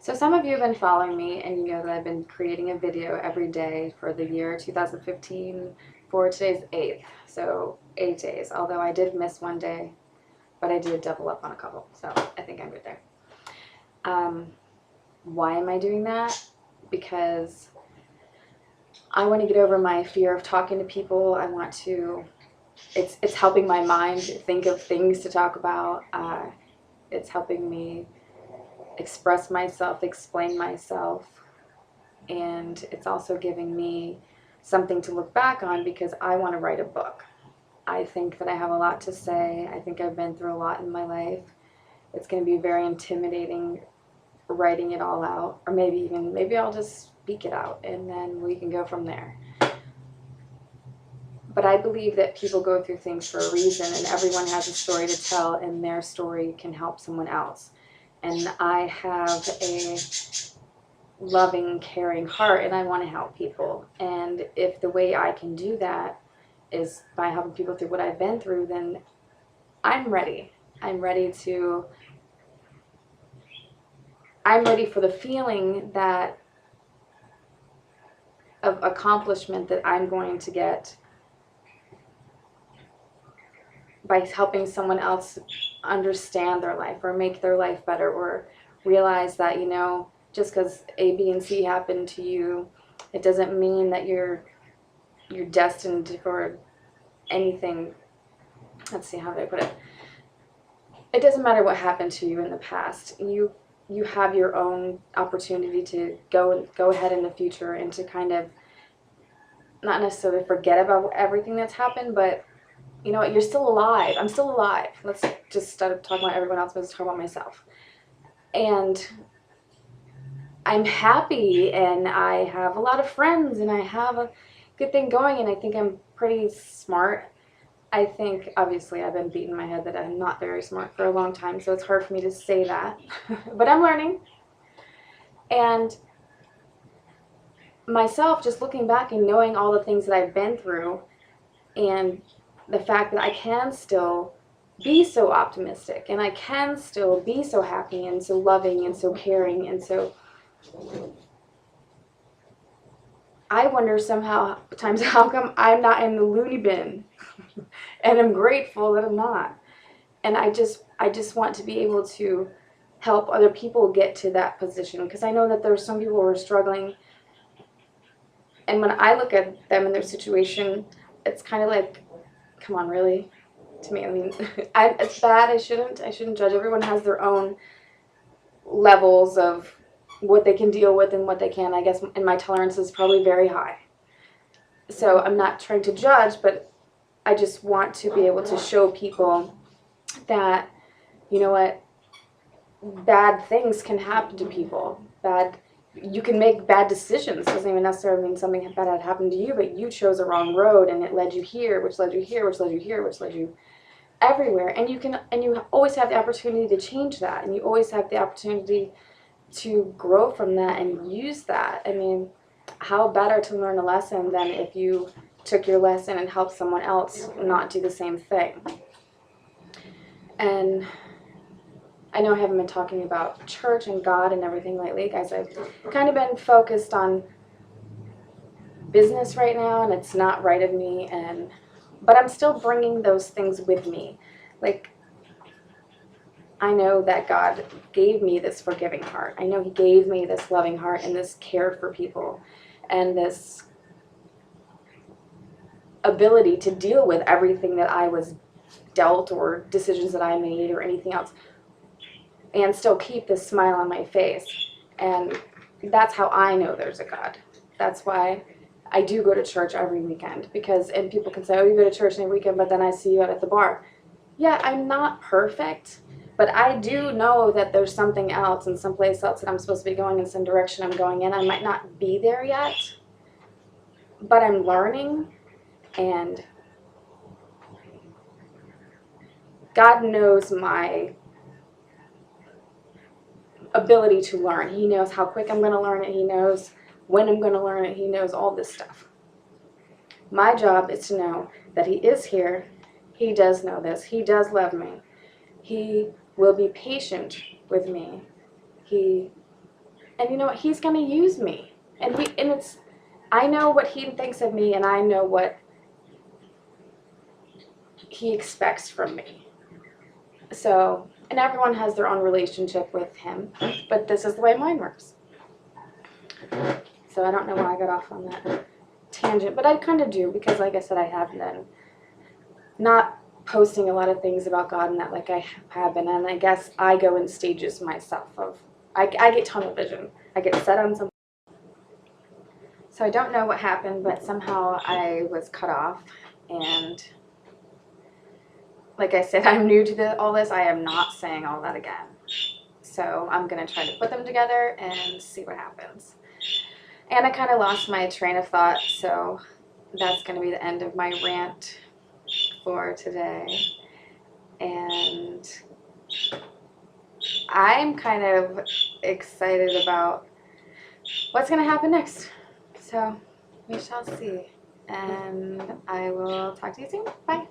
So some of you have been following me and you know that I've been creating a video every day for the year 2015 for today's 8th. So 8 days, although I did miss one day, but I did double up on a couple. So I think I'm good there. Why am I doing that? Because I want to get over my fear of talking to people. I want to, it's helping my mind think of things to talk about. It's helping me express myself, explain myself, and it's also giving me something to look back on because I want to write a book. I think that I have a lot to say. I think I've been through a lot in my life. It's going to be very intimidating writing it all out, or maybe I'll just speak it out and then we can go from there. But I believe that people go through things for a reason, and everyone has a story to tell, and their story can help someone else. And I have a loving, caring heart, and I want to help people. And if the way I can do that is by helping people through what I've been through, then I'm ready. I'm ready for the feeling that of accomplishment that I'm going to get by helping someone else understand their life or make their life better, or realize that, you know, just because A, B, and C happened to you, it doesn't mean that you're destined for anything. Let's see, how do I put it? It doesn't matter what happened to you in the past. You have your own opportunity to go ahead in the future and to kind of not necessarily forget about everything that's happened, but you know what, you're still alive. I'm still alive. Let's just start talking about everyone else, but let's talk about myself. And I'm happy, and I have a lot of friends, and I have a good thing going, and I think I'm pretty smart. I think, obviously, I've been beating my head that I'm not very smart for a long time, so it's hard for me to say that. But I'm learning. And myself, just looking back and knowing all the things that I've been through, and the fact that I can still be so optimistic, and I can still be so happy and so loving and so caring, and so I wonder sometimes how come I'm not in the loony bin. And I'm grateful that I'm not. And I just want to be able to help other people get to that position, because I know that there are some people who are struggling, and when I look at them in their situation, it's kind of like, come on, really? To me, I mean, it's bad. I shouldn't judge. Everyone has their own levels of what they can deal with and what they can, I guess, and my tolerance is probably very high. So I'm not trying to judge, but I just want to be able to show people that, you know what, bad things can happen to people. You can make bad decisions. It doesn't even necessarily mean something bad had happened to you, but you chose a wrong road, and it led you here, which led you here, which led you here, which led you everywhere. And you always have the opportunity to change that, and you always have the opportunity to grow from that and use that. I mean, how better to learn a lesson than if you took your lesson and helped someone else not do the same thing. And I know I haven't been talking about church and God and everything lately, guys. I've kind of been focused on business right now, and it's not right of me, but I'm still bringing those things with me. Like, I know that God gave me this forgiving heart. I know He gave me this loving heart and this care for people and this ability to deal with everything that I was dealt, or decisions that I made, or anything else, and still keep this smile on my face. And that's how I know there's a God. That's why I do go to church every weekend, and people can say, oh, you go to church every weekend, but then I see you out at the bar. Yeah, I'm not perfect, but I do know that there's something else and someplace else that I'm supposed to be going, in some direction I'm going in. I might not be there yet, but I'm learning, and God knows my ability to learn. He knows how quick I'm going to learn it. He knows when I'm going to learn it. He knows all this stuff. My job is to know that He is here. He does know this. He does love me. He will be patient with me. He And you know what? He's going to use me. And I know what he thinks of me, and I know what he expects from me. So, and everyone has their own relationship with him, but this is the way mine works. So I don't know why I got off on that tangent, but I kind of do, because like I said, I have been not posting a lot of things about God and that like I have been, and I guess I go in stages myself of, I get tunnel vision. I get set on something. So I don't know what happened, but somehow I was cut off, and like I said, I'm new to all this. I am not saying all that again. So I'm going to try to put them together and see what happens. And I kind of lost my train of thought, so that's going to be the end of my rant for today. And I'm kind of excited about what's going to happen next. So we shall see. And I will talk to you soon. Bye.